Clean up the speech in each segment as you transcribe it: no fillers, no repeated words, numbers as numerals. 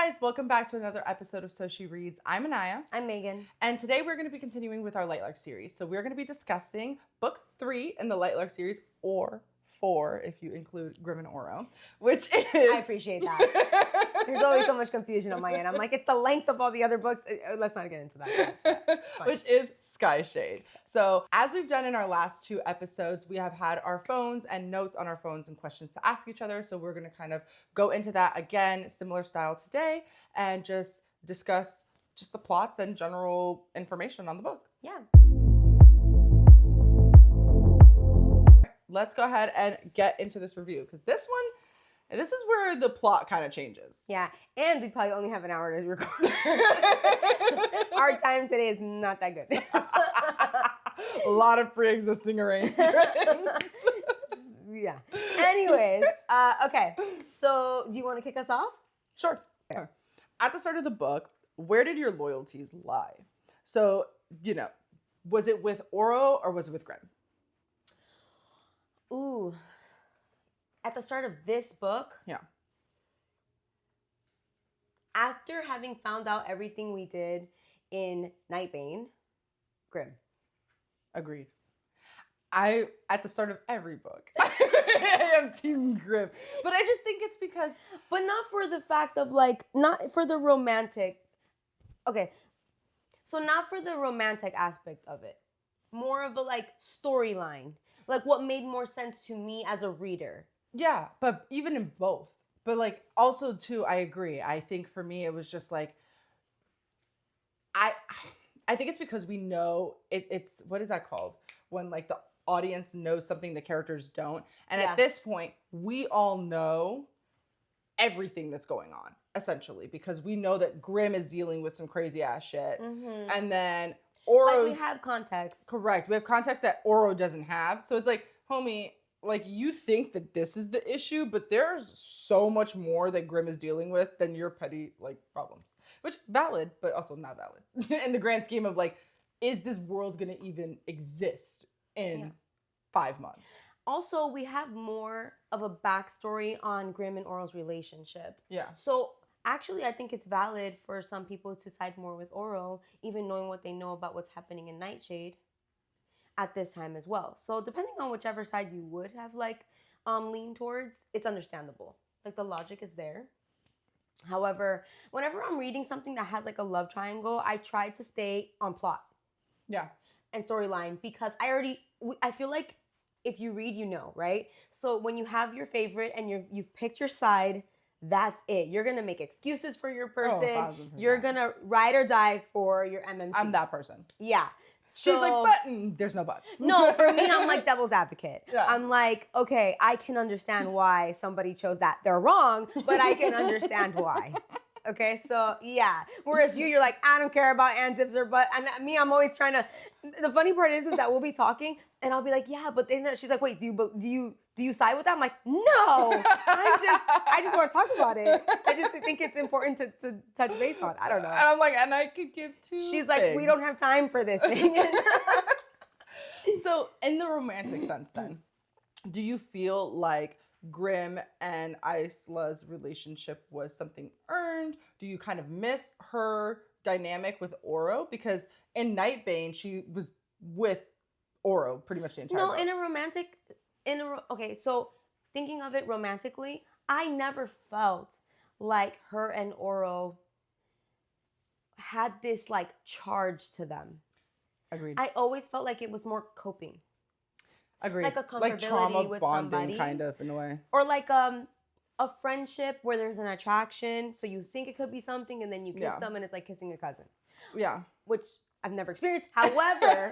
guys, welcome back to another episode of So She Reads. I'm Anaya. I'm Megan. And today we're going to be continuing with our Lightlark series. So we're going to be discussing book 3 in the Lightlark series, or 4 if you include Grimm and Oro, which is... I appreciate that. There's always so much confusion on my end. I'm like, it's the length of all the other books. Let's not get into that. Which is Skyshade. So as we've done in our last 2 episodes, we have had our phones and notes on our phones and questions to ask each other. So we're going to kind of go into that again, similar style today, and just discuss just the plots and general information on the book. Yeah. Let's go ahead and get into this review, because this is where the plot kind of changes. Yeah, and we probably only have an hour to record. Our time today is not that good. A lot of pre-existing arrangements. Yeah. Anyways, okay. So do you want to kick us off? Sure. Okay. At the start of the book, where did your loyalties lie? So, was it with Oro or was it with Grimm? Ooh. At the start of this book, Yeah. after having found out everything we did in Nightbane, Grimm. Agreed. At the start of every book, I am Team Grimm. But I just think it's because... But not for the fact of not for the romantic. Okay. So not for the romantic aspect of it. More of a storyline. What made more sense to me as a reader. Yeah, but even in both. But also too, I agree. I think for me, it was just I think it's because we know it's, what is that called? When the audience knows something the characters don't. And Yeah. at this point, we all know everything that's going on, essentially, because we know that Grimm is dealing with some crazy ass shit. Mm-hmm. And then Oro's... we have context. Correct. We have context that Oro doesn't have. So it's homie, you think that this is the issue, but there's so much more that Grimm is dealing with than your petty, problems. Which, valid, but also not valid. In the grand scheme of, is this world going to even exist in 5 months? Also, we have more of a backstory on Grimm and Oro's relationship. Yeah. So, actually, I think it's valid for some people to side more with Oro, even knowing what they know about what's happening in Nightshade at this time as well. So, depending on whichever side you would have, lean towards, it's understandable. The logic is there. However, whenever I'm reading something that has, a love triangle, I try to stay on plot. Yeah. And storyline, because I feel like if you read, you know, right? So when you have your favorite and you've picked your side, that's it. You're gonna make excuses for your person. 1,000%. You're gonna ride or die for your MMC. I'm that person. Yeah. She's So, but there's no buts. no, for me, I'm devil's advocate. Yeah. I'm okay, I can understand why somebody chose that. They're wrong, but I can understand why. Okay, so yeah. Whereas you're I don't care about antips or but, and me, I'm always trying to. The funny part is that we'll be talking, and I'll be yeah, but then she's wait, do you side with that? I'm no, I just want to talk about it. I just think it's important to touch base on. I don't know. And I'm and I could give 2. She's we don't have time for this thing. So in the romantic sense, then, do you feel Grimm and Isla's relationship was something earned? Do you kind of miss her dynamic with Oro? Because in Nightbane, she was with Oro pretty much the entire book. Okay, so thinking of it romantically, I never felt her and Oro had this charge to them. Agreed. I always felt it was more coping. Agreed. A comfortability trauma with bonding, somebody. kind of, in a way. Or a friendship where there's an attraction, so you think it could be something, and then you kiss them, and it's like kissing a cousin. Yeah. Which I've never experienced. However,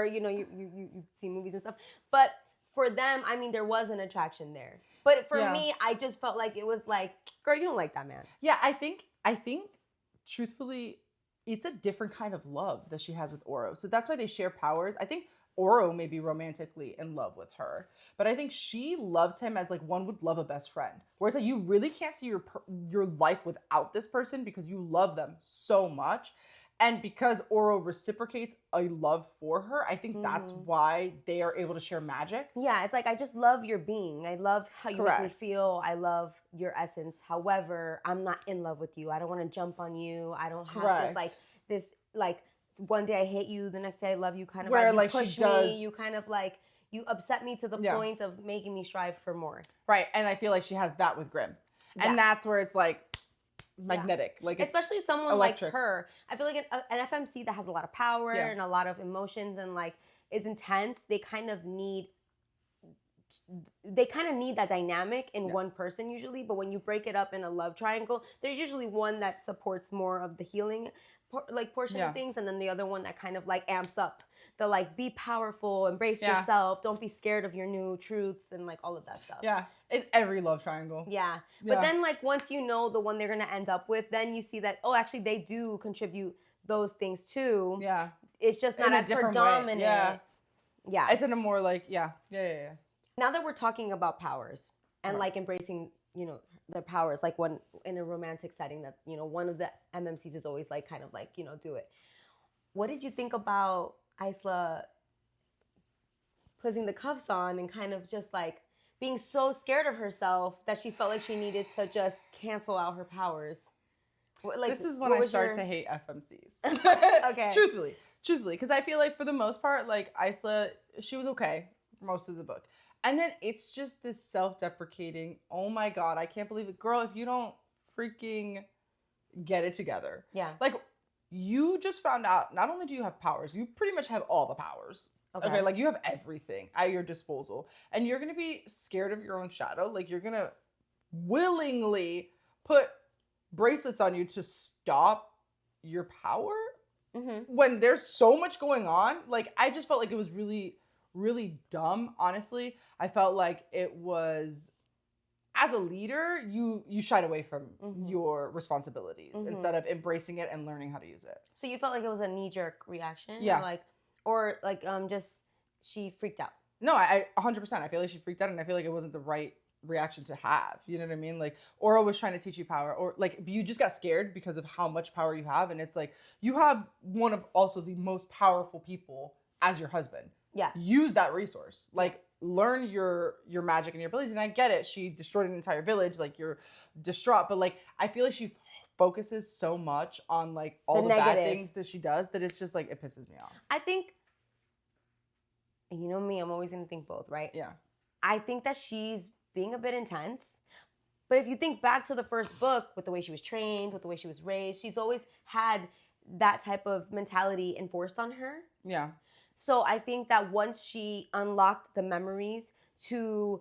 you've seen movies and stuff. But for them, there was an attraction there. But for me, I just felt it was girl, you don't like that man. Yeah, I think, truthfully, it's a different kind of love that she has with Oro. So that's why they share powers. I think Oro may be romantically in love with her, but I think she loves him as one would love a best friend. Where it's you really can't see your life without this person because you love them so much. And because Oro reciprocates a love for her, I think that's why they are able to share magic. Yeah, it's like, I just love your being. I love how you make me Correct. feel. I love your essence. However, I'm not in love with you. I don't want to jump on you. I don't have Correct. this one day I hate you, the next day I love you kind of Where, vibe. You like, she push does- me. You kind of like, you upset me to the Yeah. point of making me strive for more. Right. And I feel like she has that with Grimm. Yeah. And that's where it's like magnetic. Like, it's especially someone electric. like her. I feel like an FMC that has a lot of power Yeah. and a lot of emotions and like is intense, they kind of need that dynamic in one person usually. But when you break it up in a love triangle, there's usually one that supports more of the healing portion of things, and then the other one that kind of like amps up the like, be powerful, embrace yourself, don't be scared of your new truths, and like all of that stuff. Yeah, it's every love triangle. Yeah. But then like, once you know the one they're gonna end up with, then you see that, oh, actually they do contribute those things too. Yeah. It's just not in a as different predominant. way. Yeah. Yeah. It's in a more like, yeah. Now that we're talking about powers and like embracing, their powers, like when in a romantic setting that, one of the MMCs is always like, kind of like, do it. What did you think about Isla putting the cuffs on and kind of just like being so scared of herself that she felt like she needed to just cancel out her powers? Like, this is when I start to hate FMCs. Okay. Truthfully, because I feel like for the most part, like, Isla, she was okay for most of the book. And then it's just this self-deprecating, oh my God, I can't believe it. Girl, if you don't freaking get it together. Yeah. Like, you just found out, not only do you have powers, you pretty much have all the powers. Okay, like, you have everything at your disposal. And you're going to be scared of your own shadow. Like, you're going to willingly put bracelets on you to stop your power when there's so much going on. Like, I just felt like it was really, really dumb, honestly. I felt like it was, as a leader, you shied away from your responsibilities instead of embracing it and learning how to use it. So you felt like it was a knee-jerk reaction? Yeah. Or just she freaked out? No, I 100%. I feel like she freaked out, and I feel like it wasn't the right reaction to have. You know what I mean? Like, Oro was trying to teach you power, or like, you just got scared because of how much power you have, and it's like, you have one of also the most powerful people as your husband. Yeah. Use that resource. Like, learn your magic and your abilities. And I get it. She destroyed an entire village. Like, you're distraught. But like, I feel like she focuses so much on like all the bad things that she does that it's just like, it pisses me off. I think, and you know me, I'm always going to think both, right? Yeah. I think that she's being a bit intense. But if you think back to the first book, with the way she was trained, with the way she was raised, she's always had that type of mentality enforced on her. Yeah. So I think that once she unlocked the memories to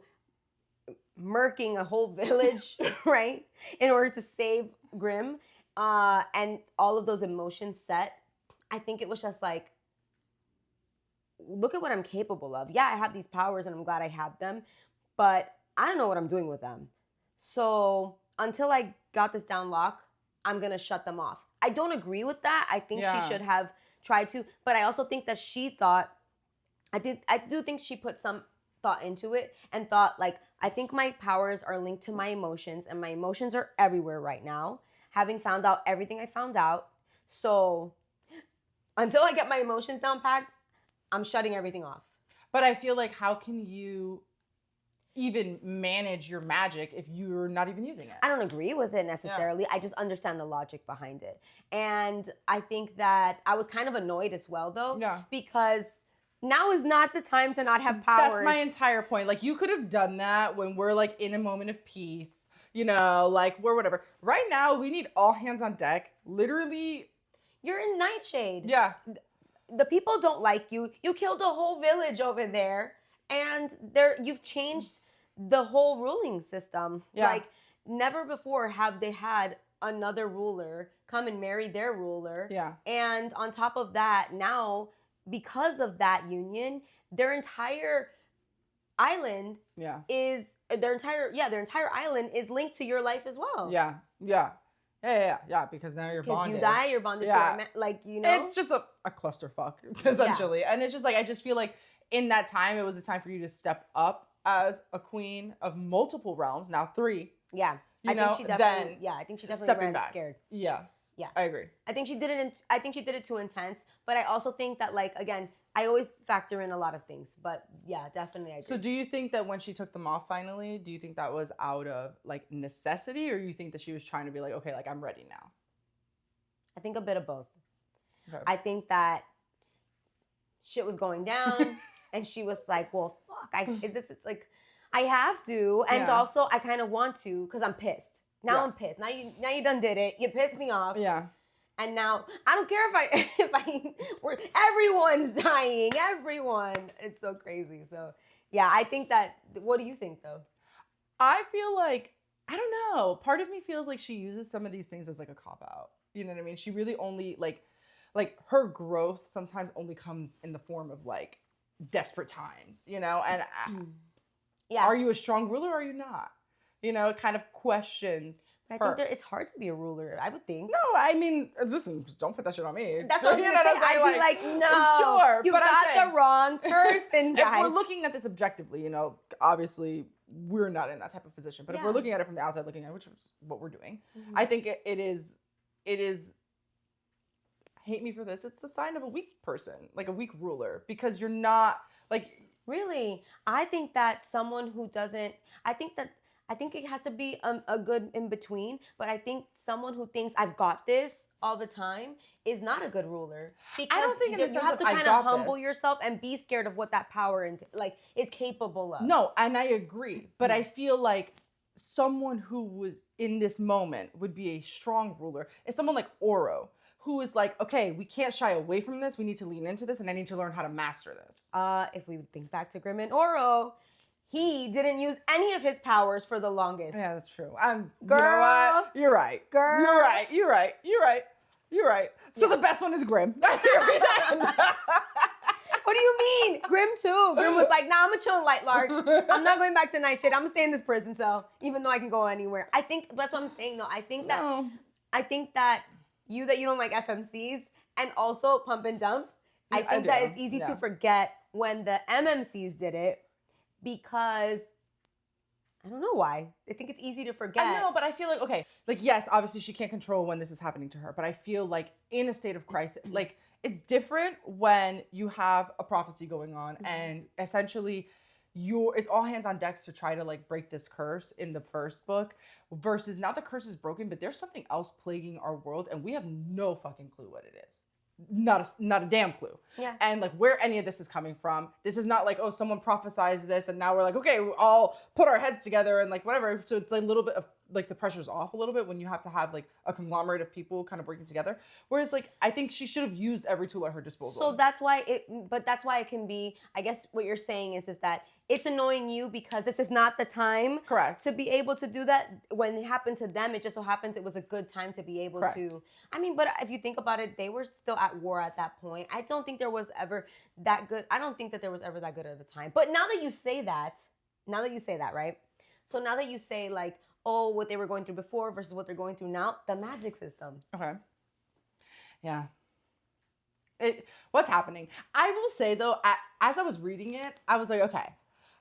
murking a whole village, right, in order to save Grimm, and all of those emotions set, I think it was just like, look at what I'm capable of. Yeah, I have these powers and I'm glad I have them, but I don't know what I'm doing with them. So until I got this down lock, I'm going to shut them off. I don't agree with that. I think she should have tried to, but I also think that she thought, I do think she put some thought into it and thought like, I think my powers are linked to my emotions, and my emotions are everywhere right now, having found out everything I found out. So until I get my emotions down packed, I'm shutting everything off. But I feel like, how can you even manage your magic if you're not even using it? I don't agree with it necessarily. I just understand the logic behind it. And I think that I was kind of annoyed as well, though, because now is not the time to not have powers. That's my entire point. Like, you could have done that when we're like in a moment of peace, you know, like we're whatever. Right now, we need all hands on deck. Literally. You're in Nightshade. Yeah. The people don't like you. You killed a whole village over there, and you've changed the whole ruling system. Yeah. Like, never before have they had another ruler come and marry their ruler. Yeah. And on top of that, now, because of that union, their entire island is their entire island is linked to your life as well. Yeah. Because now you're bonded. Because you die, you're bonded to your like, you know. It's just a clusterfuck, essentially. Yeah. And it's just like, I just feel like in that time, it was the time for you to step up as a queen of multiple realms, now 3. Yeah. you I know, think she definitely, than yeah, I think she definitely stepping ran back. scared. Yes. Yeah. I agree. I think she did it. I think she did it too intense. But I also think that, like, again, I always factor in a lot of things. But yeah, definitely I agree. So do you think that when she took them off finally, do you think that was out of like necessity, or you think that she was trying to be like, okay, like I'm ready now? I think a bit of both. Okay. I think that shit was going down, and she was like, "Well, fuck, this is like, I have to," and Yeah. also I kind of want to because I'm pissed. Now Yeah. I'm pissed. Now you done did it. You pissed me off. Yeah. And now I don't care everyone's dying. Everyone. It's so crazy. So yeah, I think that. What do you think though? I feel like, I don't know. Part of me feels like she uses some of these things as like a cop out. You know what I mean? She really only like her growth sometimes only comes in the form of like desperate times, you know? And Yeah. are you a strong ruler or are you not? You know, it kind of questions. I think it's hard to be a ruler. I would think. No, I mean, listen, don't put that shit on me. That's what I was gonna say. I'd be like, no, sure, you but I'm got saying, the wrong person, guys. if we're looking at this objectively, you know, obviously we're not in that type of position. But if we're looking at it from the outside looking at it, which is what we're doing, I think it is. Hate me for this. It's the sign of a weak person, like a weak ruler, because you're not like. Really, I think that someone who doesn't. I think it has to be a good in between. But I think someone who thinks I've got this all the time is not a good ruler. Because I don't think you have to kind of humble yourself and be scared of what that power is capable of. No, and I agree, but I feel like someone who was in this moment would be a strong ruler is someone like Oro, who is like, okay, we can't shy away from this. We need to lean into this, and I need to learn how to master this. If we think back to Grim and Oro, he didn't use any of his powers for the longest. Yeah, that's true. Girl. You know what? You're right. Girl. You're right. So the best one is Grim. What do you mean? Grim too. Grim was like, nah, I'm gonna chill in Lightlark. I'm not going back to night shit. I'm gonna stay in this prison cell, even though I can go anywhere. I think that's what I'm saying though. I think that you don't like FMCs and also pump and dump. I think that it's easy to forget when the MMCs did it because I don't know why. I think it's easy to forget. I know, but I feel like, okay, like yes, obviously she can't control when this is happening to her, but I feel like in a state of crisis, like it's different when you have a prophecy going on and essentially it's all hands on decks to try to like break this curse in the first book versus now the curse is broken, but there's something else plaguing our world and we have no fucking clue what it is. Not a damn clue. Yeah. And like where any of this is coming from. This is not like, oh, someone prophesized this and now we're like, okay, we all put our heads together and like whatever. So it's like a little bit of like the pressure's off a little bit when you have to have like a conglomerate of people kind of working together. Whereas like I think she should have used every tool at her disposal. So that's why it can be, I guess what you're saying is that it's annoying you because this is not the time correct to be able to do that. When it happened to them, it just so happens it was a good time to be able correct. to. I mean, but if you think about it, they were still at war at that point. I don't think there was ever that good. I don't think that there was ever that good of a time. But now that you say that, right? So now that you say like, oh, what they were going through before versus what they're going through now, the magic system. Okay. Yeah. What's happening? I will say though, as I was reading it, I was like, okay.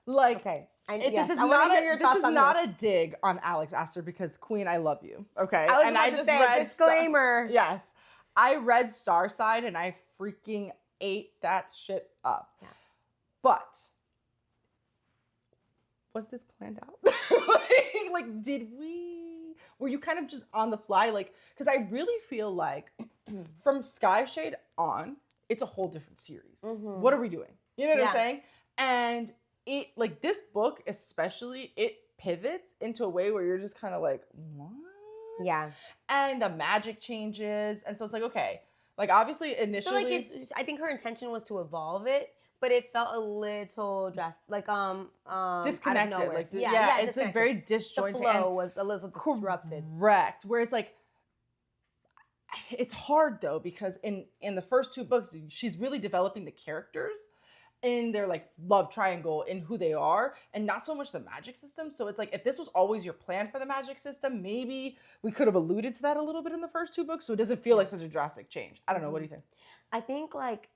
Like, okay. This is not a dig on Alex Aster because Queen, I love you. Okay. I just read disclaimer. Yes. I read Starside and I freaking ate that shit up. Yeah. But was this planned out? like, were you kind of just on the fly? Like, because I really feel like from Skyshade on, it's a whole different series. Mm-hmm. What are we doing? You know what I'm saying? And it, like this book especially, it pivots into a way where you're just kind of like, what? Yeah. And the magic changes. And so it's like, okay, like obviously initially. I think her intention was to evolve it, but it felt a little drastic, like disconnected. Out of like it's like very disjointed. The flow was a little disrupted. Correct. Whereas like it's hard though because in the first two books she's really developing the characters in their like love triangle in who they are and not so much the magic system. So it's like if this was always your plan for the magic system, maybe we could have alluded to that a little bit in the first two books so it doesn't feel like such a drastic change. I don't know. What do you think? I think like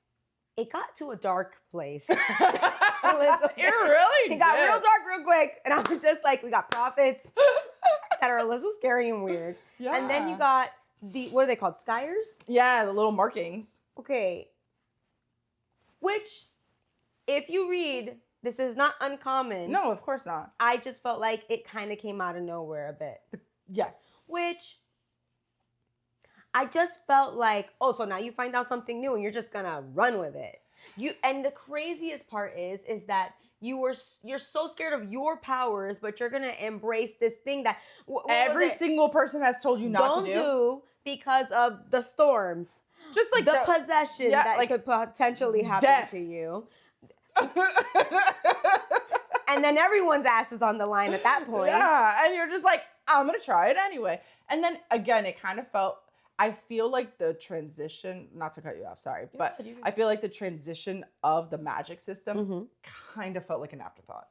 it got to a dark place. It really It got real dark real quick. And I was just like, we got prophets that are a little scary and weird. Yeah. And then you got what are they called? Skyers? Yeah, the little markings. Okay. Which, if you read, this is not uncommon. No, of course not. I just felt like it kind of came out of nowhere a bit. Yes. Which, I just felt like, oh, so now you find out something new and you're just gonna run with it. And the craziest part is that you're so scared of your powers, but you're gonna embrace this thing that every single person has told you not to do because of the storms. Just like the possession that like could potentially happen death. to you. And then everyone's ass is on the line at that point. Yeah, and you're just like, I'm gonna try it anyway. And then again, it kind of felt, I feel like the transition, not to cut you off, sorry, but I feel like the transition of the magic system kind of felt like an afterthought.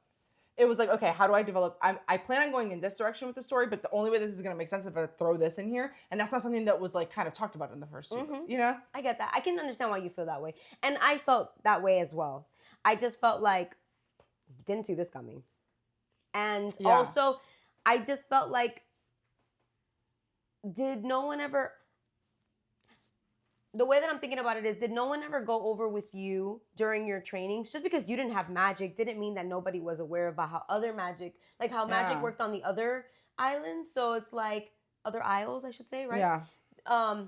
It was like, okay, how do I develop? I plan on going in this direction with the story, but the only way this is going to make sense is if I throw this in here. And that's not something that was like kind of talked about in the first two, you know? I get that. I can understand why you feel that way. And I felt that way as well. I just felt like, didn't see this coming. And also, I just felt like, did no one ever, the way that I'm thinking about it is, did no one ever go over with you during your trainings? Just because you didn't have magic didn't mean that nobody was aware about how other magic, like how magic worked on the other islands. So it's like, other isles, I should say, right? Yeah.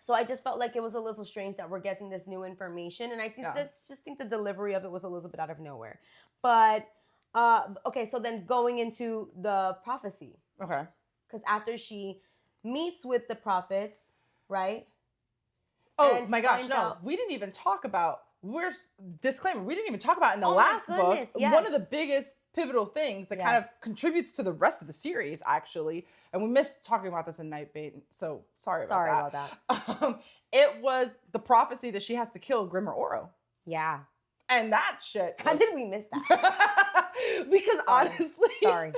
So I just felt like it was a little strange that we're getting this new information. And I just think the delivery of it was a little bit out of nowhere. But, okay, so then going into the prophecy. Okay. Because after she meets with the prophets, right? Oh my gosh, no. We didn't even talk about, disclaimer, we didn't even talk about in the last book, one of the biggest pivotal things that kind of contributes to the rest of the series, actually. And we missed talking about this in Nightbait, so sorry about that. It was the prophecy that she has to kill Grim or Oro. Yeah. And that shit. How did we miss that? Because honestly. Sorry.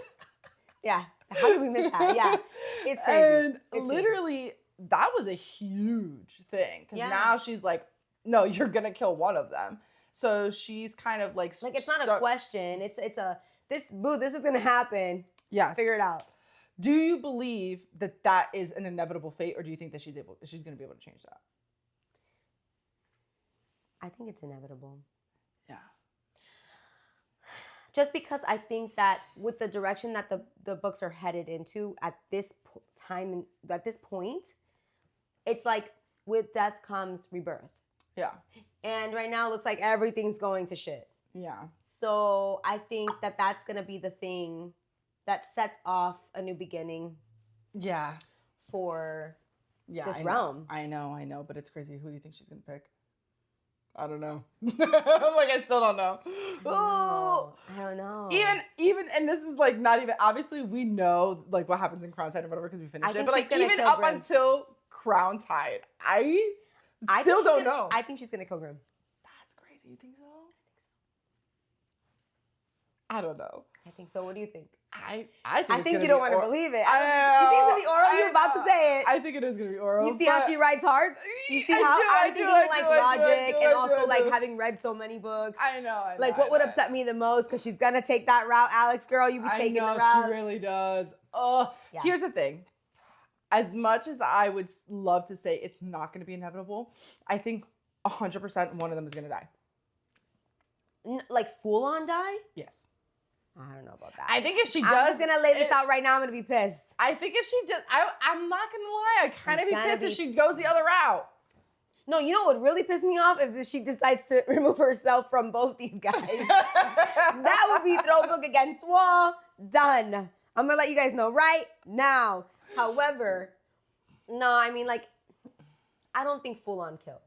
Yeah. How did we miss that? Yeah. It's crazy. And literally, that was a huge thing. Because now she's like, no, you're going to kill one of them. So she's kind of like. Like, it's not a question. It's this is going to happen. Yes. Figure it out. Do you believe that that is an inevitable fate, or do you think that she's going to be able to change that? I think it's inevitable. Yeah. Just because I think that with the direction that the books are headed into at this time, at this point, it's like with death comes rebirth. Yeah. And right now it looks like everything's going to shit. Yeah. So I think that that's going to be the thing that sets off a new beginning. Yeah. For this I realm. I know, but it's crazy. Who do you think she's going to pick? I don't know. I'm like, I still don't know. I don't know. Even, and this is like not even, obviously we know like what happens in Crown Tide and whatever because we finished it. But like even up until Crown Tide, I still don't know. I think she's going to kill Grim. That's crazy. You think so? I don't know. I think so. What do you think? I think you don't want to believe it. You think it's gonna be Oro? You're about to say it. I think it is gonna be Oro. You see how she writes hard? You see how I'm thinking like logic and also like having read so many books. I know. Like what would upset me the most? Because she's gonna take that route, Alex girl. You be taking the route. I know she really does. Oh, here's the thing. As much as I would love to say it's not gonna be inevitable, I think 100% one of them is gonna die. Like full on die? Yes. I don't know about that. I think if she does, I'm just gonna lay this out right now. I'm gonna be pissed. I think if she does, I'm not gonna lie. I'd kind of be pissed if she goes the other route. No, you know what would really piss me off if she decides to remove herself from both these guys. That would be throw book against wall. Done. I'm gonna let you guys know right now. However, no, I mean like, I don't think full on kill.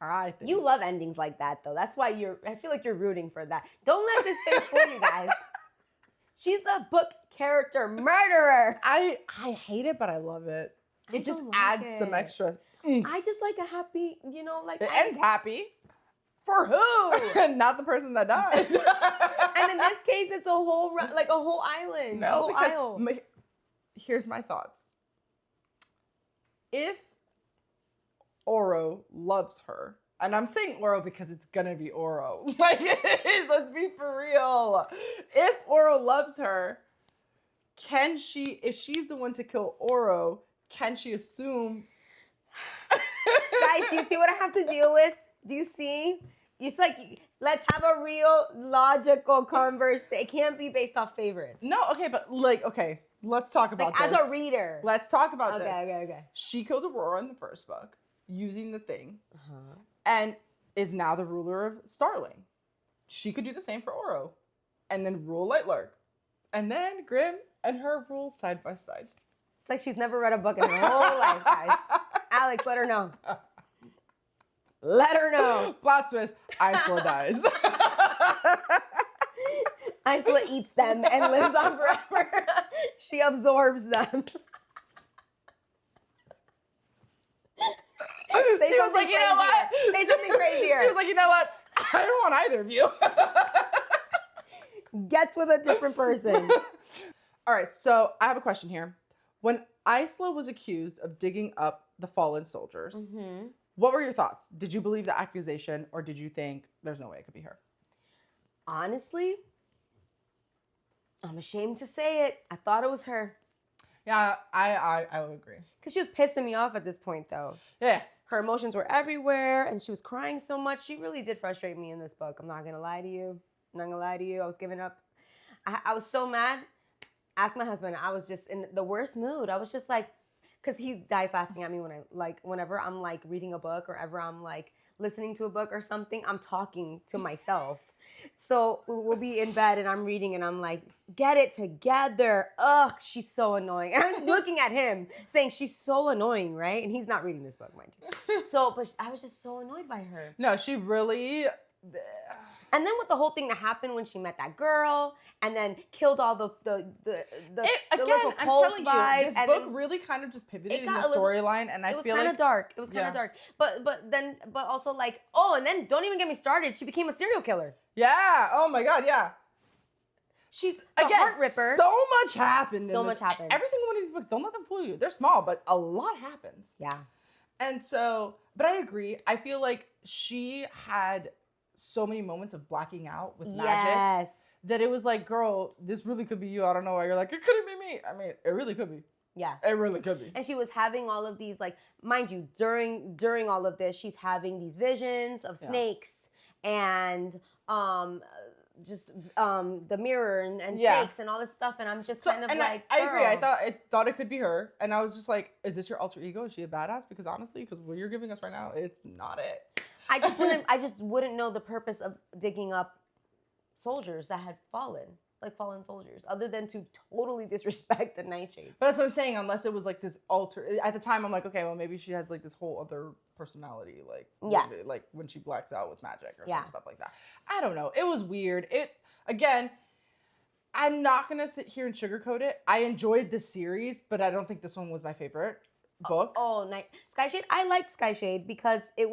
I think you love endings like that, though. That's why I feel like you're rooting for that. Don't let this face fool you guys. She's a book character murderer. I hate it, but I love it. It just adds some extra. I just like a happy, like. It ends happy. For who? Not the person that died. And in this case, it's a whole island. No, because here's my thoughts. If Oro loves her, and I'm saying Oro because it's gonna be Oro. Like, let's be for real. If Oro loves her, can she, if she's the one to kill Oro, can she assume? Guys, do you see what I have to deal with? Do you see? It's like, let's have a real logical converse. It can't be based off favorites. No, okay, but like, okay, let's talk about Like, this. as a reader. Let's talk about this. Okay. She killed Aurora in the first book using the thing, Uh-huh. and is now the ruler of Starling. She could do the same for Oro, and then rule Lightlark, and then Grimm and her rule side by side. It's like she's never read a book in her whole life, guys. Alex, let her know. Let her know. Plot twist, Isla dies. Isla eats them and lives on forever. She absorbs them. She was like, you know what? Say something crazier. She was like, you know what? I don't want either of you. Gets with a different person. All right, so I have a question here. When Isla was accused of digging up the fallen soldiers, what were your thoughts? Did you believe the accusation, or did you think there's no way it could be her? Honestly, I'm ashamed to say it. I thought it was her. Yeah, I would agree. Because she was pissing me off at this point, though. Yeah. Her emotions were everywhere, and she was crying so much. She really did frustrate me in this book. I'm not going to lie to you. I was giving up. I was so mad. Ask my husband. I was just in the worst mood. I was just like, because he dies laughing at me when whenever I'm like reading a book or ever I'm like listening to a book or something, I'm talking to myself. So we'll be in bed and I'm reading and I'm like, get it together. Ugh, she's so annoying. And I'm looking at him saying she's so annoying, right? And he's not reading this book, mind you. So, but I was just so annoyed by her. No, she really... And then with the whole thing that happened when she met that girl, and then killed all the little cult vibes. This book really kind of just pivoted in the storyline, and I feel like it was kind of dark. It was kind of dark. But also like, oh, and then don't even get me started. She became a serial killer. Yeah. Oh my God. Yeah. She's a heart ripper. So much happened. So much happened. Every single one of these books, don't let them fool you. They're small, but a lot happens. Yeah. And so, but I agree. I feel like she had so many moments of blacking out with magic that it was like, girl, this really could be you. I don't know why you're like, it couldn't be me. I mean, it really could be. Yeah. It really could be. And she was having all of these, like, mind you, during all of this, she's having these visions of snakes and the mirror and snakes and all this stuff. And I'm just kind of like, I agree. I thought it could be her. And I was just like, is this your alter ego? Is she a badass? Because honestly, because what you're giving us right now, it's not it. I just wouldn't know the purpose of digging up soldiers that had fallen soldiers, other than to totally disrespect the Nightshades. But that's what I'm saying. Unless it was like this at the time, I'm like, okay, well maybe she has like this whole other personality, like like when she blacks out with magic or some stuff like that. I don't know. It was weird. It's again, I'm not gonna sit here and sugarcoat it. I enjoyed this series, but I don't think this one was my favorite book. Skyshade. I liked Skyshade because then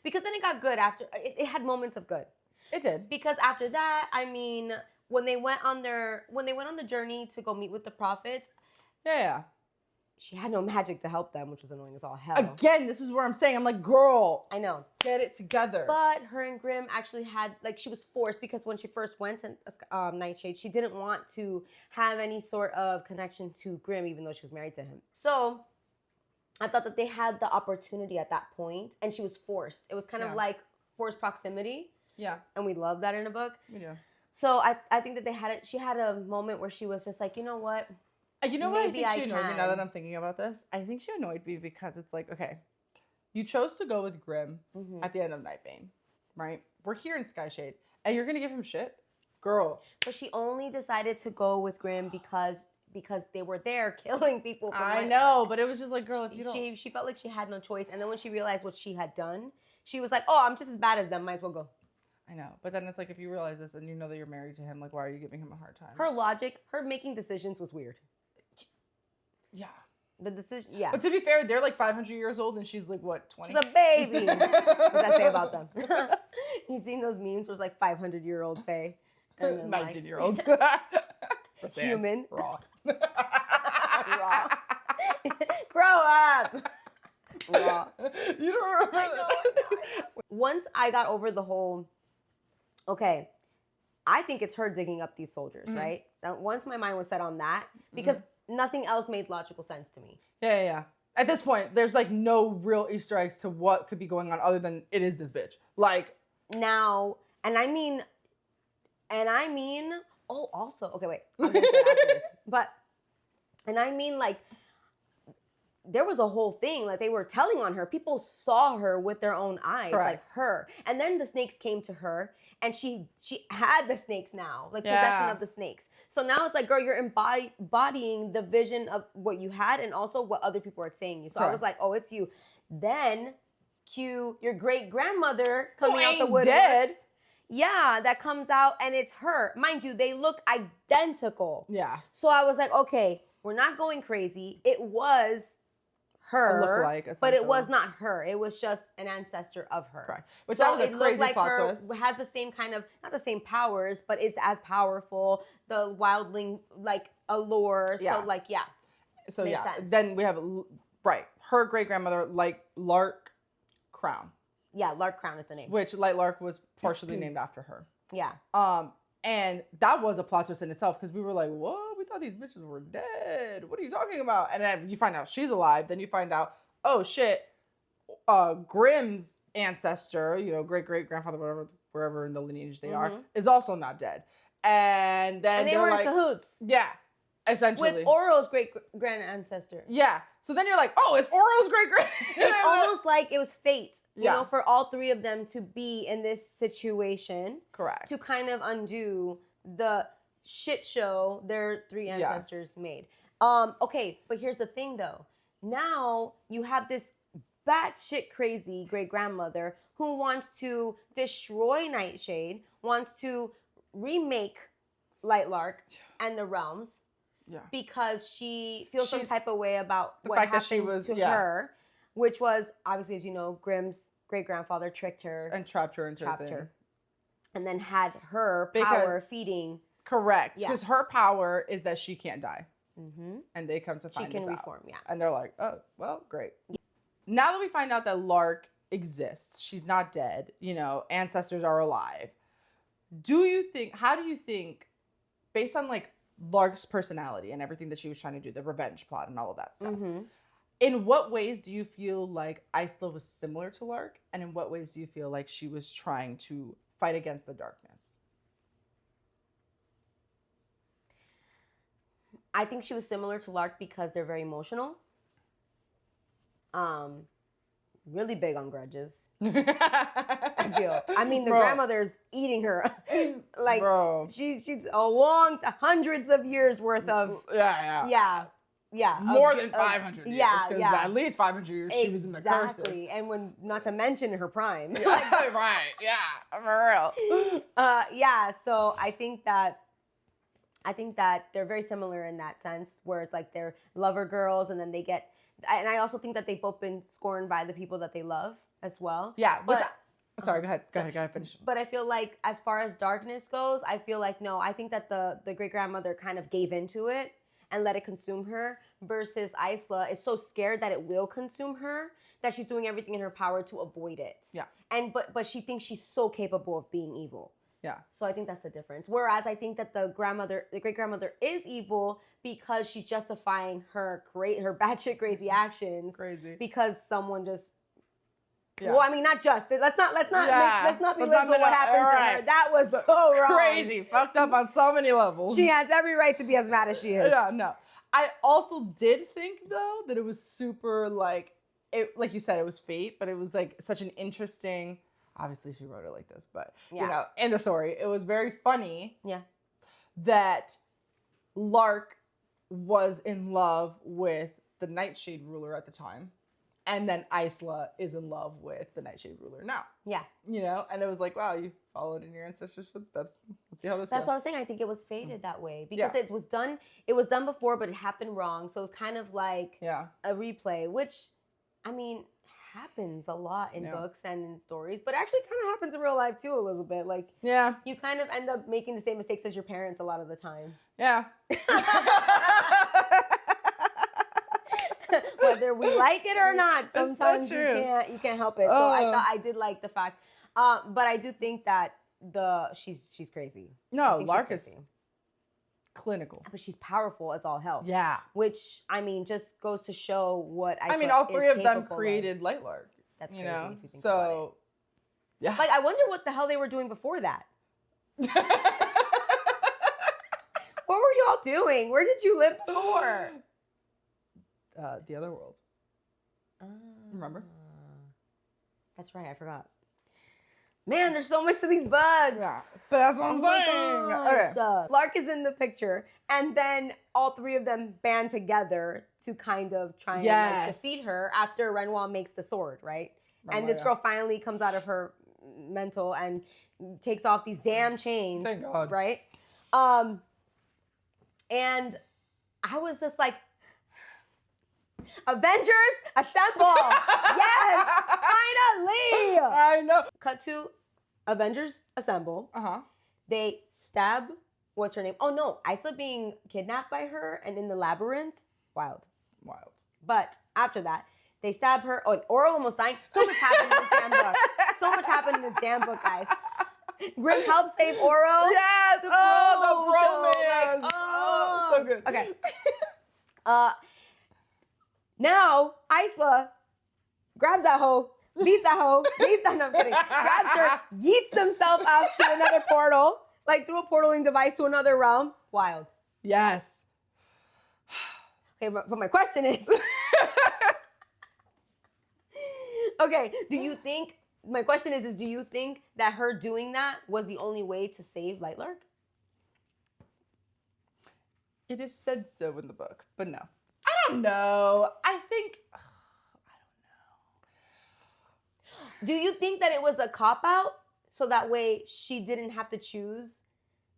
it got good after. It had moments of good. It did. Because after that, I mean, when they went on the journey to go meet with the prophets, she had no magic to help them, which was annoying as all hell. Again, this is where I'm saying, I'm like, girl, I know, get it together. But her and Grimm actually had, like, she was forced, because when she first went to Nightshade, she didn't want to have any sort of connection to Grimm, even though she was married to him. So I thought that they had the opportunity at that point, and she was forced. It was kind of like forced proximity. Yeah. And we love that in a book. We do. So I think that she had a moment where she was just like, you know what? You know what I think she annoyed me now that I'm thinking about this? I think she annoyed me because it's like, okay, you chose to go with Grimm at the end of Nightbane, right? We're here in Skyshade, and you're going to give him shit? Girl. But she only decided to go with Grimm because they were there killing people. I know, but it was just like, girl, if you don't... She felt like she had no choice. And then when she realized what she had done, she was like, oh, I'm just as bad as them. Might as well go. I know. But then it's like, if you realize this and you know that you're married to him, like, why are you giving him a hard time? Her logic, her making decisions was weird. Yeah. The decision, yeah. But to be fair, they're like 500 years old and she's like, what, 20? She's a baby. What does that say about them? You seen those memes where it's like 500-year-old Faye? 19-year-old. Human. Raw. Raw. Grow up. Raw. You don't remember that? Once I got over the whole, okay, I think it's her digging up these soldiers, right? Now, once my mind was set on that, because nothing else made logical sense to me. Yeah. At this point, there's like no real Easter eggs to what could be going on other than it is this bitch. Like now, and I mean, oh, also, okay, wait, I'll get to that afterwards. But, and I mean, like, there was a whole thing, like they were telling on her. People saw her with their own eyes, Correct. like her. And then the snakes came to her, and she had the snakes now, like Yeah. possession of the snakes. So now it's like, girl, you're embodying the vision of what you had, and also what other people are saying you. So I was like, oh, it's you. Then cue your great grandmother coming out the woodworks. Dead. Yeah, that comes out, and it's her. Mind you, they look identical. Yeah. So I was like, okay, we're not going crazy. It was her, lookalike, but it was essentially. not her. It was just an ancestor of her. Correct. Which So that was a it looked crazy like plot her twist. has the same kind of, not the same powers, but is as powerful. The wildling, like, allure. Yeah. So, like, yeah. So Makes yeah, sense. then we have her great grandmother, like Lark Crown, Yeah, Lark Crown is the name. which Lightlark was partially named after her. Yeah. And that was a plot twist in itself because we were like, what? We thought these bitches were dead. What are you talking about? And then you find out she's alive. Then you find out, oh shit, Grimm's ancestor, great great grandfather, whatever, wherever in the lineage they are, is also not dead. And then And they they're were like, in cahoots. yeah, essentially. With Oro's great grand ancestor. Yeah. So then you're like, oh, it's Oro's great grand. It's almost like it was fate, you Yeah. know, for all three of them to be in this situation. Correct. To kind of undo the shit show their three ancestors made. Okay, but here's the thing though. Now you have this batshit crazy great grandmother who wants to destroy Nightshade, wants to remake Lightlark and the realms. Yeah. Because she feels some She's- type of way about the what fact that happened she was- to yeah. her, which was obviously, as you know, Grimm's great grandfather tricked her, And trapped her into a thing. and then had her Because- power feeding. Correct. Yeah. Because her power is that she can't die. Mm-hmm. And they come to She find can this out. reform, yeah. And they're like, oh, well, great. Now that we find out that Lark exists, she's not dead, ancestors are alive. How do you think, based on like Lark's personality and everything that she was trying to do, the revenge plot and all of that stuff, Mm-hmm. in what ways do you feel like Isla was similar to Lark? And in what ways do you feel like she was trying to fight against the darkness? I think she was similar to Lark because they're very emotional. Really big on grudges. I feel. I mean, the Bro. grandmother's eating her. Like, Bro. she's hundreds of years worth of, yeah. More of- than of- 500 years. Yeah, Because yeah. at least 500 years she was in the curses. Exactly. And when, not to mention her prime. Right. Yeah. For real. Yeah. So I think that they're very similar in that sense, where it's like they're lover girls, and then they get. And I also think that they've both been scorned by the people that they love as well. Yeah. But Sorry. Go ahead. Finish. But I feel like, as far as darkness goes, I feel like no. I think that the great grandmother kind of gave into it and let it consume her, versus Isla is so scared that it will consume her that she's doing everything in her power to avoid it. Yeah. And but she thinks she's so capable of being evil. Yeah. So I think that's the difference. Whereas I think that the great grandmother is evil because she's justifying her batshit crazy actions. Crazy. Because someone just. Yeah. Well, I mean, not just. Let's not belittle what happened to her. right. That was so wrong. Crazy. Fucked up on so many levels. She has every right to be as mad as she is. Yeah. No. I also did think though that it was super like you said, it was fate, but it was like such an interesting. Obviously, she wrote it like this, but in the story, it was very funny. Yeah. That Lark was in love with the Nightshade ruler at the time, and then Isla is in love with the Nightshade ruler now. Yeah. And it was like, wow, you followed in your ancestors' footsteps. Let's see how this That's goes. what I was saying. I think it was fated that way because Yeah. it was done before, but it happened wrong. So it's kind of like Yeah. a replay, which, I mean, happens a lot in Yeah. books and in stories, but actually kind of happens in real life too a little bit. Like, Yeah. you kind of end up making the same mistakes as your parents a lot of the time. Yeah. Whether we like it or not, It's so sometimes true. you can't help it. So I did like the fact, but I do think that she's crazy. I No, think she's Lark is crazy. clinical. But she's powerful as all hell. Yeah. Which, I mean, just goes to show what I mean, all three of them created Lightlark. That's you crazy know? if you think about So, yeah. Like, I wonder what the hell they were doing before that. What were y'all doing? Where did you live before? The other world. Remember? That's right. I forgot. Man, there's so much to these bugs. Yeah. But that's what I'm saying. Okay. Lark is in the picture, and then all three of them band together to kind of try and like, defeat her after Renoir makes the sword, right? And this girl finally comes out of her mental and takes off these damn chains. Thank God. Right? And I was just like, Avengers, assemble! Yes! Finally! I know. Cut to Avengers, assemble. They stab, what's her name? Oh no, Isla being kidnapped by her and in the labyrinth. Wild. But after that, they stab her. Oh, and Oro almost dying. So much happened in this damn book. So much happened in this damn book, guys. Grim helps save Oro. Yes! The bromance! Like, so good. Okay. Now, Isla grabs that hoe, beats that hoe, no, I'm kidding. Grabs her, yeets themselves out to another portal, like through a portaling device to another realm. Wild. Yes. Okay, but my question is, okay, my question is do you think that her doing that was the only way to save Lightlark? It is said so in the book, but no. I don't know. I think, I don't know. Do you think that it was a cop-out so that way she didn't have to choose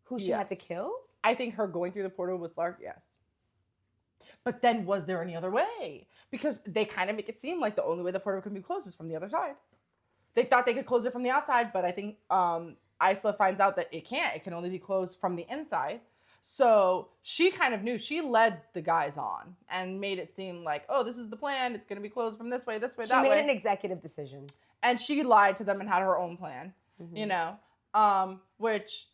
who she had to kill? I think her going through the portal with Lark, yes. But then was there any other way? Because they kind of make it seem like the only way the portal can be closed is from the other side. They thought they could close it from the outside, but I think Isla finds out that it can't. It can only be closed from the inside. So she kind of knew. She led the guys on and made it seem like, oh, this is the plan. It's going to be closed from this way, that way. She made an executive decision. And she lied to them and had her own plan, you know, which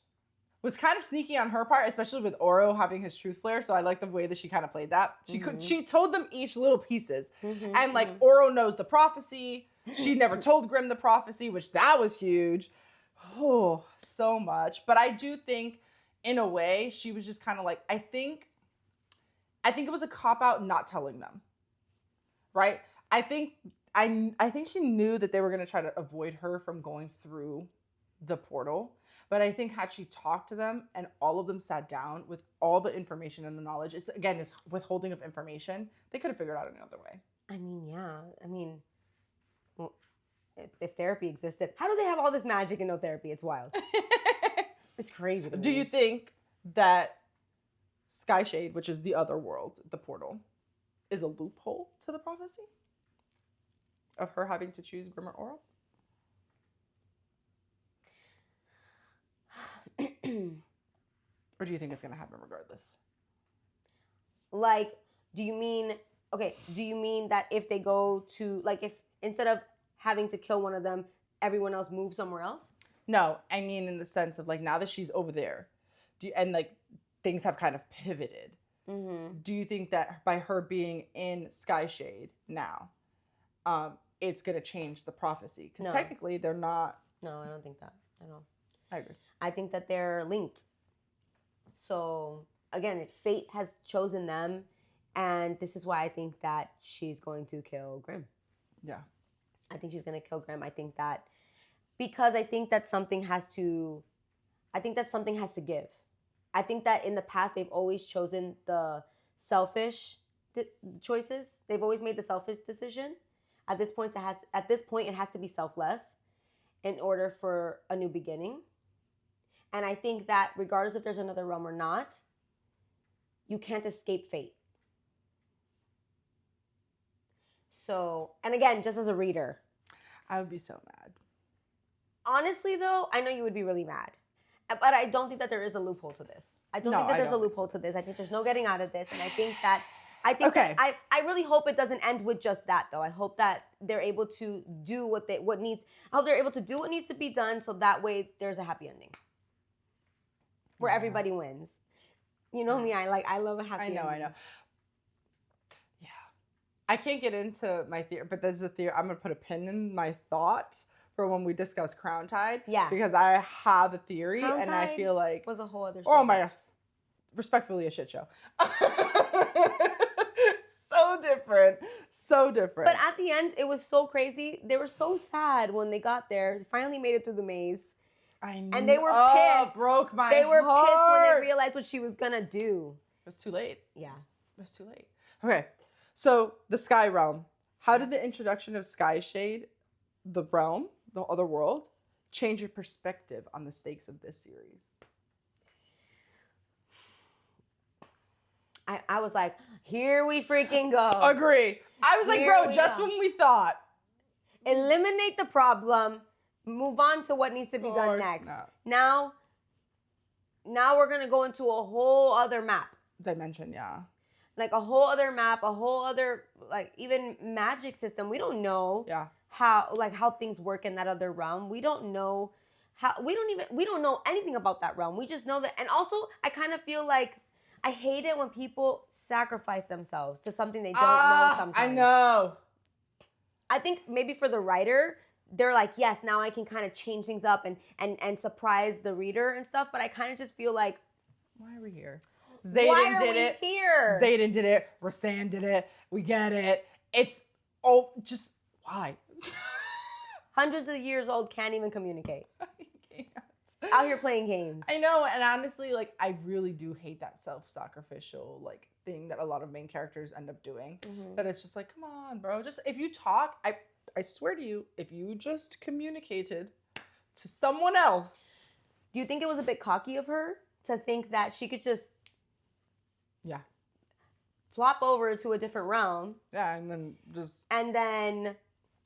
was kind of sneaky on her part, especially with Oro having his truth flare. So I like the way that she kind of played that. She told them each little pieces. And like Oro knows the prophecy. She never told Grimm the prophecy, which that was huge. Oh, so much. But I do think in a way, she was just kind of like, I think it was a cop-out not telling them, right? I think she knew that they were going to try to avoid her from going through the portal. But I think had she talked to them and all of them sat down with all the information and the knowledge, it's again, this withholding of information, they could have figured out another way. I mean, yeah. I mean, well, if therapy existed, how do they have all this magic and no therapy? It's wild. It's crazy. Do you think that Skyshade, which is the other world, the portal, is a loophole to the prophecy of her having to choose Grim or Oro? Or do you think it's going to happen regardless? Like, do you mean that if they go to, like, if instead of having to kill one of them, everyone else moves somewhere else? No, I mean in the sense of like now that she's over there, and like things have kind of pivoted. Do you think that by her being in Skyshade now, it's gonna change the prophecy? Because technically they're not. No, I don't think that. I don't. I agree. I think that they're linked. So again, fate has chosen them, and this is why I think that she's going to kill Grim. Yeah. I think she's gonna kill Grim. I think that. Because I think that something has to give. I think that in the past, they've always chosen the selfish choices. They've always made the selfish decision. At this point, it has to be selfless in order for a new beginning. And I think that regardless if there's another realm or not, you can't escape fate. So, and again, just as a reader. I would be so mad. Honestly, though, I know you would be really mad. But I don't think that there is a loophole to this. I don't think that there's a loophole to this. I think there's no getting out of this. And I think that I think Okay. I really hope it doesn't end with just that though. I hope that they're able to do what needs. I hope they're able to do what needs to be done, so that way there's a happy ending where Yeah. everybody wins. You know me, I love a happy ending. I know. Yeah. I can't get into my theory, but there's a theory. I'm gonna put a pin in my thought for when we discuss Crown Tide. Yeah. Because I have a theory, Crown and I Tide feel like was a whole other oh story. my, respectfully a shit show. So different. But at the end, it was so crazy. They were so sad when they got there. They finally made it through the maze. I know. And they were pissed. Broke my They were heart. pissed when they realized what she was gonna do. It was too late. Yeah. It was too late. Okay, so the Sky Realm. How did the introduction of Skyshade, the realm, the other world, change your perspective on the stakes of this series? I was like, here we freaking go. Agree. I was like, Here bro, we just go. when we thought. Eliminate the problem. Move on to what needs to be Of done course next. not. Now we're gonna go into a whole other map. Dimension, yeah. Like a whole other map, a whole other like even magic system. We don't know Yeah. how things work in that other realm. We don't know we don't know anything about that realm. We just know that. And also I kind of feel like I hate it when people sacrifice themselves to something they don't know sometimes. I know. I think maybe for the writer, they're like, yes, now I can kind of change things up and surprise the reader and stuff. But I kind of just feel like, Why are we here? why Zayden are did we it. here? Zayden did it. Rasan did it. We get it. It's just why? Hundreds of years old, can't even communicate. I can't. Out here playing games. I know, and honestly, like I really do hate that self-sacrificial like thing that a lot of main characters end up doing. Mhm. That it's just like, come on, bro. Just if you talk, I swear to you, if you just communicated to someone else. Do you think it was a bit cocky of her to think that she could just plop over to a different realm Yeah, and then just and then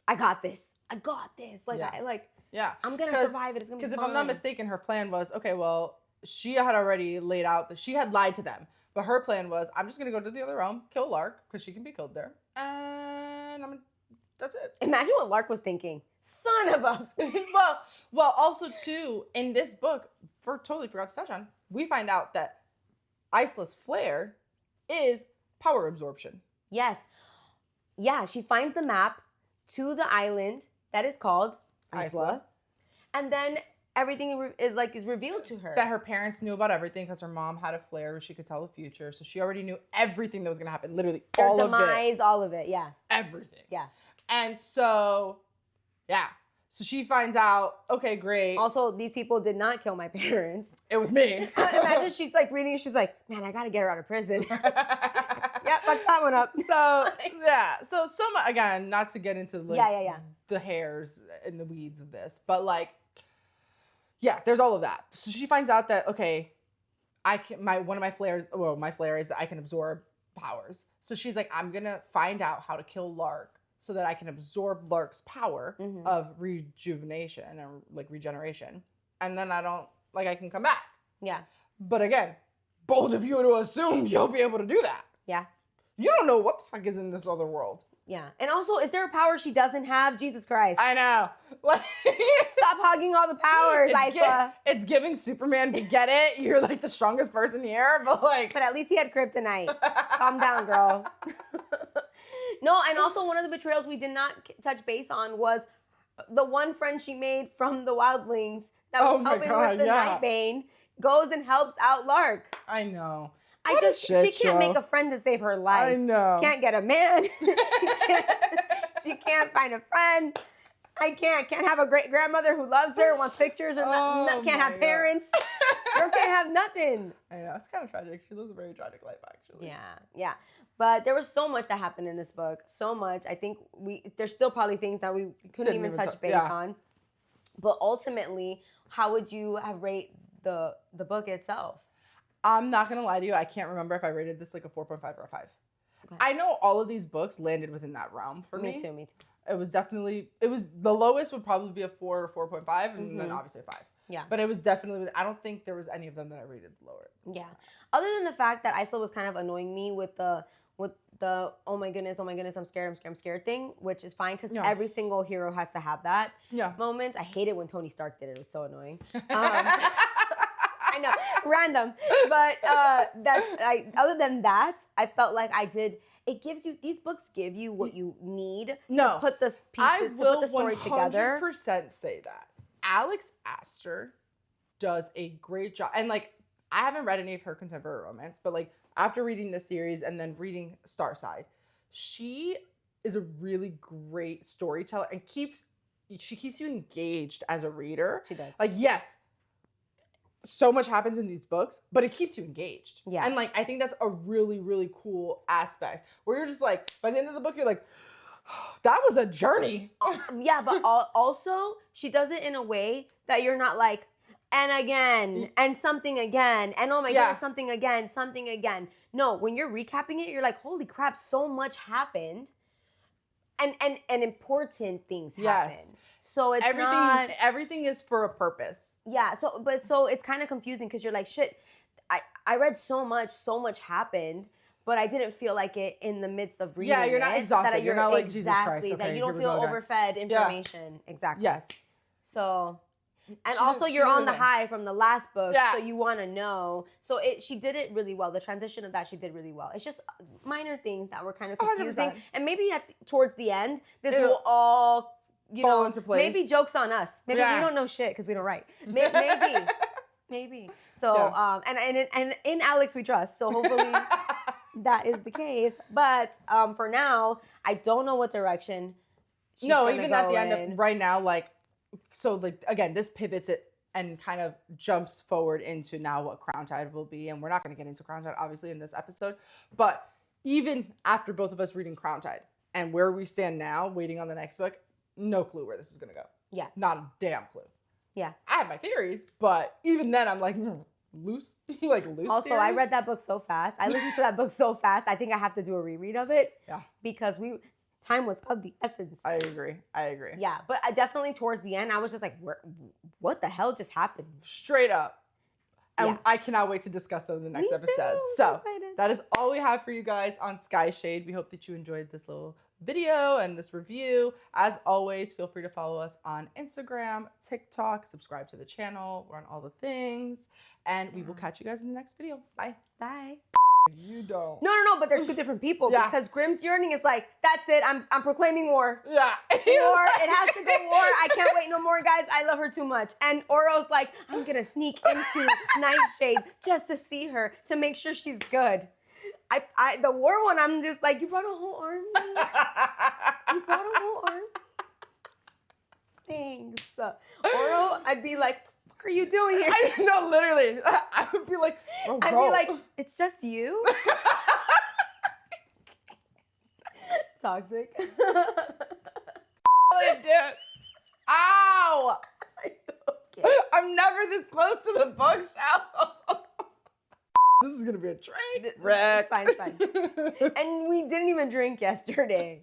I got this. Like yeah. I'm gonna survive it. It's gonna be Because if fine. I'm not mistaken, her plan was, okay, well, she had already laid out that she had lied to them. But her plan was, I'm just going to go to the other realm, kill Lark, because she can be killed there. And that's it. Imagine what Lark was thinking. Son of a... well, also, too, in this book, totally forgot to touch on, we find out that Isla's flare is power absorption. Yes. Yeah, she finds the map to the island that is called Isla. And then everything is revealed to her. That her parents knew about everything because her mom had a flare where she could tell the future. So she already knew everything that was going to happen. Literally Their all demise, of it. all of it, yeah. Everything. Yeah. And so, yeah. So she finds out, okay, great. Also, these people did not kill my parents. It was me. Imagine she's like reading, she's like, man, I got to get her out of prison. Yeah, fuck that one up. So, yeah. So, again, not to get into the hairs and the weeds of this, but like, yeah, there's all of that. So she finds out that, okay, my flare is that I can absorb powers. So she's like, I'm going to find out how to kill Lark so that I can absorb Lark's power of rejuvenation and like regeneration. And then I can come back. Yeah. But again, bold of you to assume you'll be able to do that. Yeah. You don't know what the fuck is in this other world. Yeah. And also, is there a power she doesn't have? Jesus Christ. I know. Like, stop hogging all the powers, Isla. It's giving Superman, we get it. You're like the strongest person here, but like. But at least he had kryptonite. Calm down, girl. No, and also one of the betrayals we did not touch base on was the one friend she made from the Wildlings that was helping with the Nightbane goes and helps out Lark. I know. She can't make a friend to save her life. I know. Can't get a man. She can't find a friend. Can't have a great grandmother who loves her, wants pictures, or can't have parents. Girl can't have nothing. I know. It's kind of tragic. She lives a very tragic life, actually. Yeah. But there was so much that happened in this book. So much. I think there's still probably things that we couldn't even touch base on. But ultimately, how would you have rated the book itself? I'm not going to lie to you. I can't remember if I rated this like a 4.5 or a 5. Okay. I know all of these books landed within that realm for me. Me too. It was the lowest would probably be a 4 or 4.5 and then obviously a 5. Yeah. But it was definitely, I don't think there was any of them that I rated lower. Yeah. Other than the fact that Isla was kind of annoying me with the with the oh my goodness, I'm scared thing, which is fine because Yeah. every single hero has to have that Yeah. moment. I hate it when Tony Stark did it. It was so annoying. I know, random, but other than that, I felt like I did. It gives you these books give you what you need No, to put the I pieces to will put the story together. 100% say that Alex Aster does a great job. And like, I haven't read any of her contemporary romance, but like after reading this series and then reading Starside, she is a really great storyteller and she keeps you engaged as a reader. She does. Like, yes, so much happens in these books, but it keeps you engaged. Yeah. And like, I think that's a really, really cool aspect where you're just like, by the end of the book, you're like, that was a journey. Yeah, but also she does it in a way that you're not like, and again, and something again, and oh my Yeah. goodness, something again. No, when you're recapping it, you're like, holy crap, so much happened, and important things happen. Yes. So it's not everything is for a purpose. yeah. So it's kind of confusing because you're like, shit. I read so much happened. But I didn't feel like it in the midst of reading. Yeah, you're not exhausted. You're not like, Jesus Christ, Exactly, that okay, you don't here we feel go again. overfed information. Exactly. Yes. So, and She also did- you're she on did the it. high from the last book, Yeah. so you want to know. So she did it really well. The transition of that she did really well. It's just minor things that were kind of confusing, 100%. and maymaybe towards the end, this It'll will all fall into place. Maybe jokes on us. Maybe Yeah. we don't know shit because we don't write. Maybe. So Yeah. And in Alex we trust. So hopefully. That is the case, but for now, I don't know what direction. She's No, gonna even go at the end in. of right now, like, so like again, this pivots it and kind of jumps forward into now what Crown Tide will be, and we're not going to get into Crown Tide obviously in this episode, but even after both of us reading Crown Tide and where we stand now, waiting on the next book, no clue where this is going to go. Yeah. Not a damn clue. Yeah. I have my theories, but even then, I'm like loose, like loose. Also, theories. I read that book so fast. I listened to that book so fast. I think I have to do a reread of it. Yeah. Because time was of the essence. I agree. Yeah, but I definitely towards the end, I was just like, what the hell just happened? Straight up. And Yeah. I cannot wait to discuss that in the next Me episode. too. So I'm excited. that is all we have for you guys on Skyshade. We hope that you enjoyed this little video and this review. As always, feel free to follow us on Instagram, TikTok, subscribe to the channel. We're on all the things. And we will catch you guys in the next video. Bye. Bye. You don't. No, but they're two different people Yeah. because Grimm's Yearning is like, that's it. I'm proclaiming war. Yeah. War. It has to go war. I can't wait no more, guys. I love her too much. And Oro's like, I'm gonna sneak into Nightshade just to see her to make sure she's good. The war one, I'm just like, you brought a whole army. You brought a whole army. Thanks. Oro, I'd be like, what the fuck are you doing here? No, literally. I would be like, bro, I'd go. be like, it's just you. Toxic. Really did. Ow! Okay. I'm never this close to the bookshelf. This is gonna be a train wreck. It's fine. And we didn't even drink yesterday.